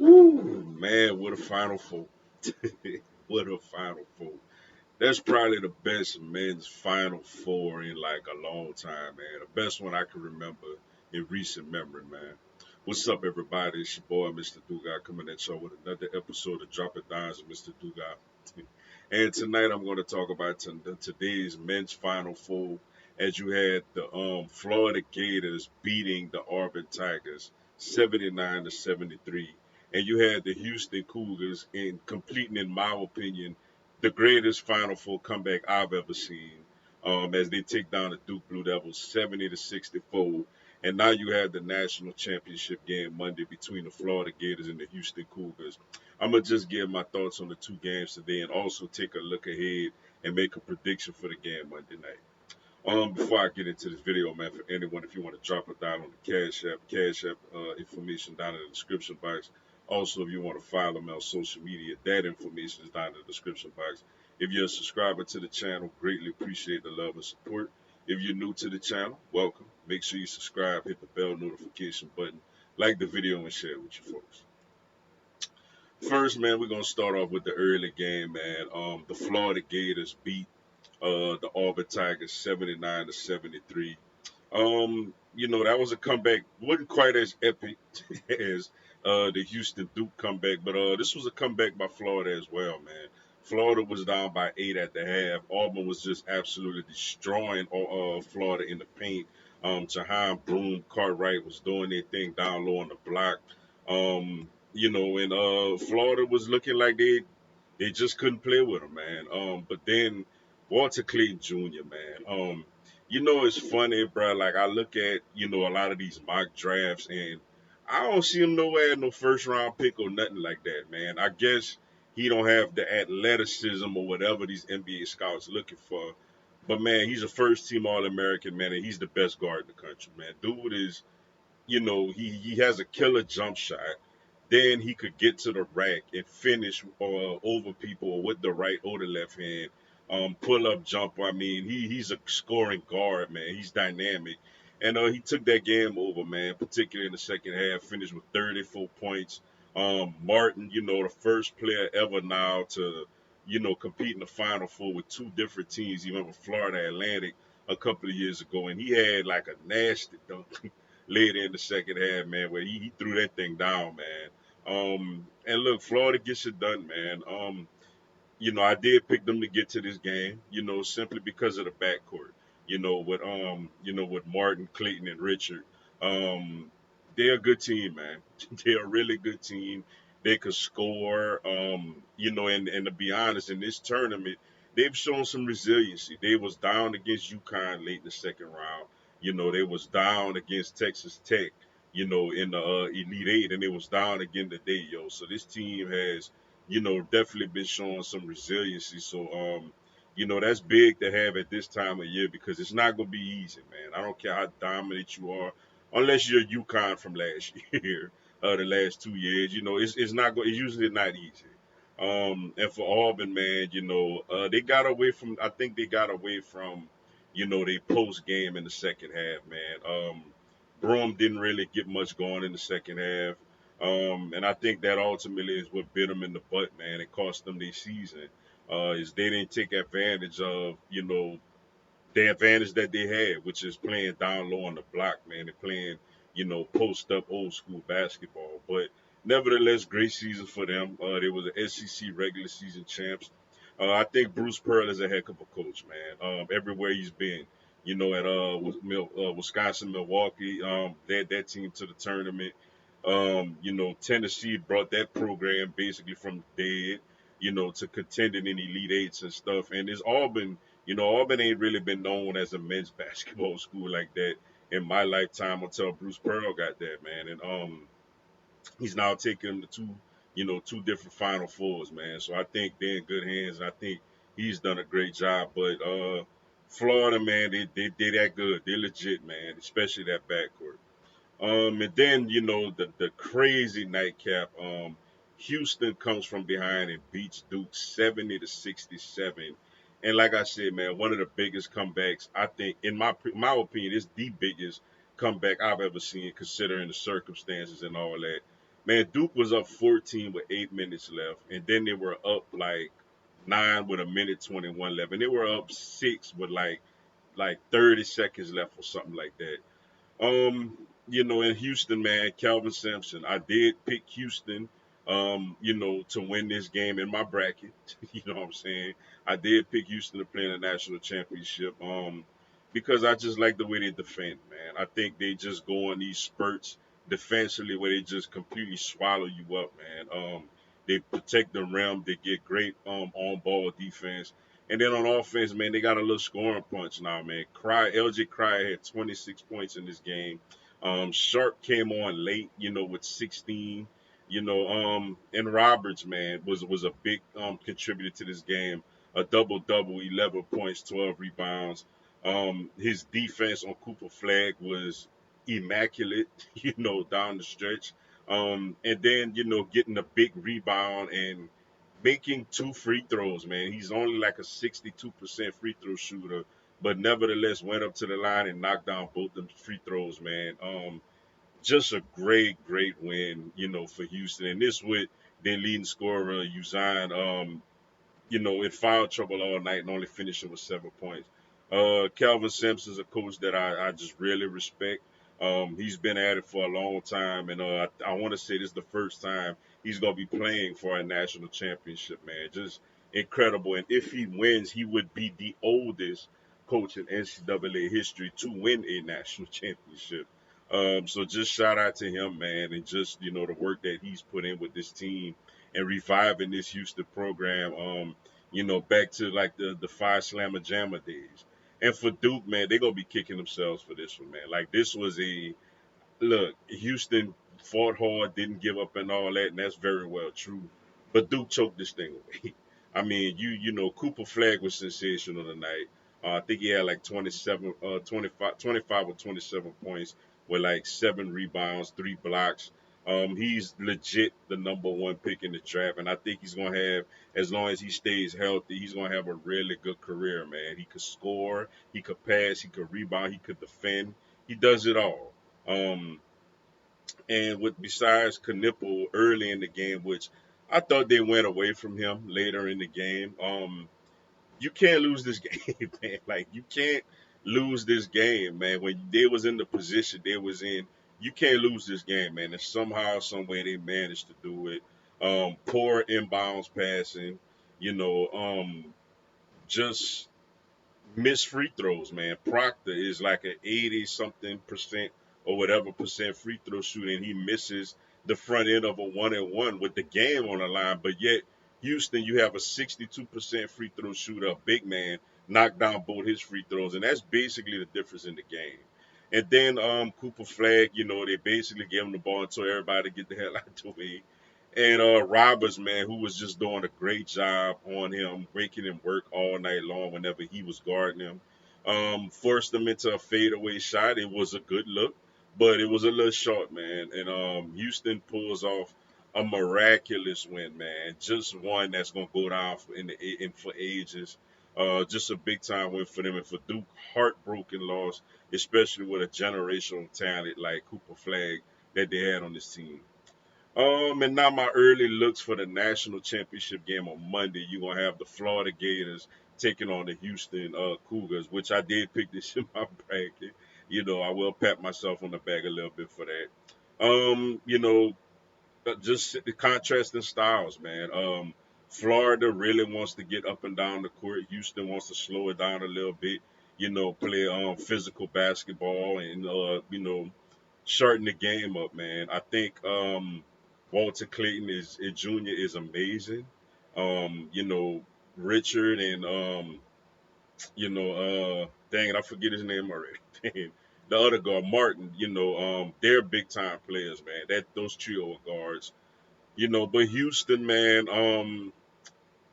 Woo, man, what a Final Four. What a Final Four. That's probably the best men's Final Four in like a long time, man. The best one I can remember in recent memory, man. What's up, everybody? It's your boy, Mr. Dugas, coming at y'all with another episode of Drop It Downs with Mr. Dugas. And tonight I'm going to talk about today's men's Final Four as you had the Florida Gators beating the Auburn Tigers 79 to 73. And you had the Houston Cougars in completing, in my opinion, the greatest Final Four comeback I've ever seen. As they take down the Duke Blue Devils 70 to 64. And now you have the national championship game Monday between the Florida Gators and the Houston Cougars. I'm gonna just give my thoughts on the two games today, and also take a look ahead and make a prediction for the game Monday night. Before I get into this video, man, for anyone, if you want to drop it down on the Cash App information down in the description box. Also, if you want to follow me on social media, that information is down in the description box. If you're a subscriber to the channel, greatly appreciate the love and support. If you're new to the channel, welcome. Make sure you subscribe, hit the bell notification button, like the video, and share it with your folks. First, man, we're gonna start off with the early game, man. The Florida Gators beat the Auburn Tigers 79 to 73. That was a comeback. Wasn't quite as epic as the Houston Duke comeback, but this was a comeback by Florida as well, man. Florida was down by 8 at the half. Auburn was just absolutely destroying Florida in the paint. Jahan Broom, Cartwright was doing their thing down low on the block. And Florida was looking like they just couldn't play with him, man. But then Walter Clayton Jr., man. It's funny, bro. Like I look at a lot of these mock drafts, and I don't see him nowhere no first round pick or nothing like that, man. I guess he don't have the athleticism or whatever these NBA scouts looking for. But man, he's a first team All American, man, and he's the best guard in the country, man. Dude is, he has a killer jump shot. Then he could get to the rack and finish over people with the right or the left hand. Pull up jumper. I mean, he's a scoring guard, man. He's dynamic. And he took that game over, man, particularly in the second half, finished with 34 points. Martin, the first player ever now to, compete in the Final Four with two different teams. He went with Florida Atlantic a couple of years ago, and he had like a nasty dunk later in the second half, man, where he threw that thing down, man. And look, Florida gets it done, man. I did pick them to get to this game, simply because of the backcourt. With Martin, Clayton, and Richard. Um, they're a good team, man. They're a really good team. They could score. And to be honest, in this tournament, they've shown some resiliency. They was down against UConn late in the second round. They was down against Texas Tech, in the Elite Eight, and they was down again today, yo. So this team has definitely been showing some resiliency. So, that's big to have at this time of year because it's not going to be easy, man. I don't care how dominant you are, unless you're UConn from last year, the last 2 years. It's not going. It's usually not easy. And for Auburn, man, they got away from. I think they got away from, they post game in the second half, man. Broome didn't really get much going in the second half. And I think that ultimately is what bit them in the butt, man. It cost them their season. Is they didn't take advantage of, the advantage that they had, which is playing down low on the block, man. They're playing, post up old school basketball. But nevertheless, great season for them. They were the SEC regular season champs. I think Bruce Pearl is a heck of a coach, man. Everywhere he's been, at Wisconsin, Milwaukee, led that team to the tournament. Tennessee brought that program basically from dead, to contending in Elite Eights and stuff. And it's Auburn, Auburn ain't really been known as a men's basketball school like that in my lifetime until Bruce Pearl got that, man. And he's now taking them to two different Final Fours, man. So I think they're in good hands, and I think he's done a great job. But Florida, man, they that good. They're legit, man, especially that backcourt. And then the crazy nightcap. Houston comes from behind and beats Duke 70 to 67. And like I said, man, one of the biggest comebacks I think, in my opinion, is the biggest comeback I've ever seen, considering the circumstances and all that. Man, Duke was up 14 with 8 minutes left, and then they were up like 9 with a minute 21 left, and they were up 6 with like 30 seconds left or something like that. In Houston, man, Calvin Sampson. I did pick Houston, to win this game in my bracket. You know what I'm saying? I did pick Houston to play in the national championship. Because I just like the way they defend, man. I think they just go on these spurts defensively where they just completely swallow you up, man. They protect the rim. They get great on ball defense. And then on offense, man, they got a little scoring punch now, man. LJ Cry had 26 points in this game. Sharp came on late, with 16. And Roberts, man, was a big contributor to this game. A double double, 11 points, 12 rebounds. His defense on Cooper Flag was immaculate, down the stretch. And then, getting a big rebound and making two free throws, man. He's only like a 62% free throw shooter, but nevertheless went up to the line and knocked down both the free throws, man. Just a great, great win, for Houston. And this with their leading scorer, Uzan, in foul trouble all night and only finishing with 7 points. Calvin Simpson's a coach that I just really respect. He's been at it for a long time, and I want to say this is the first time he's going to be playing for a national championship, man. Just incredible. And if he wins, he would be the oldest coach in NCAA history to win a national championship. So just shout out to him, man, and just, the work that he's put in with this team and reviving this Houston program. Back to like the five slammer jammer days. And for Duke, man, they're gonna be kicking themselves for this one, man. Like this was a look, Houston fought hard, didn't give up and all that, and that's very well true. But Duke choked this thing away. I mean, Cooper Flag was sensational tonight. I think he had like 27, 25 or 27 points with like 7 rebounds, 3 blocks. He's legit the number one pick in the draft, and I think he's gonna have, as long as he stays healthy, he's gonna have a really good career, man. He could score, he could pass, he could rebound, he could defend. He does it all. Um, and with besides Knipple early in the game, which I thought they went away from him later in the game. You can't lose this game, man. Like you can't lose this game, man. When they was in the position they was in, you can't lose this game, man. And somehow, some way, they managed to do it. Poor inbounds passing, you know. Just missed free throws, man. Proctor is like an 80 something percent or whatever percent free throw shooting. He misses the front end of a 1-and-1 with the game on the line, but yet Houston, you have a 62% free throw shooter, a big man, knocked down both his free throws, and that's basically the difference in the game. And then Cooper Flag, they basically gave him the ball and told everybody to get the hell out the way. And Roberts, man, who was just doing a great job on him, making him work all night long whenever he was guarding him. Forced him into a fadeaway shot. It was a good look, but it was a little short, man. And Houston pulls off a miraculous win, man. Just one that's gonna go down for ages. Just a big time win for them, and for Duke, heartbroken loss, especially with a generational talent like Cooper Flag that they had on this team. And now my early looks for the national championship game on Monday. You're gonna have the Florida Gators taking on the Houston Cougars, which I did pick this in my bracket. I will pat myself on the back a little bit for that. Just the contrasting styles, man. Florida really wants to get up and down the court. Houston wants to slow it down a little bit. Play physical basketball and shorten the game up, man. I think Walter Clayton is a junior is amazing. Richard and dang it, I forget his name already. The other guard, Martin, they're big time players, man. Those trio of guards, but Houston, man,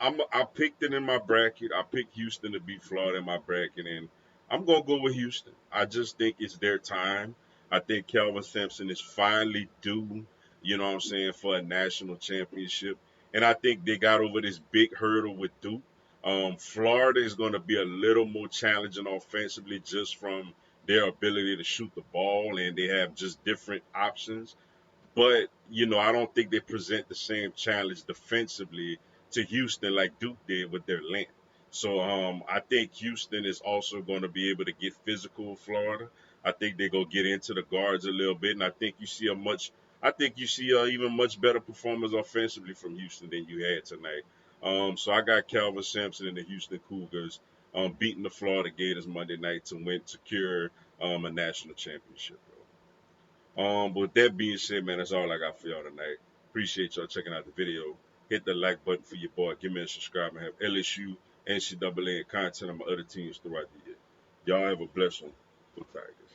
I picked it in my bracket. I picked Houston to beat Florida in my bracket, and I'm gonna go with Houston. I just think it's their time. I think Kelvin Sampson is finally due. You know what I'm saying, for a national championship, and I think they got over this big hurdle with Duke. Florida is going to be a little more challenging offensively, just from their ability to shoot the ball, and they have just different options. But I don't think they present the same challenge defensively to Houston like Duke did with their length. So I think Houston is also going to be able to get physical with Florida. I think they go get into the guards a little bit, and I think you see a even much better performance offensively from Houston than you had tonight. So I got Calvin Sampson and the Houston Cougars beating the Florida Gators Monday night to secure a national championship, bro. But with that being said, man, that's all I got for y'all tonight. Appreciate y'all checking out the video. Hit the like button for your boy. Give me a subscribe and have LSU, NCAA, and content on my other teams throughout the year. Y'all have a blessed one. Go Tigers.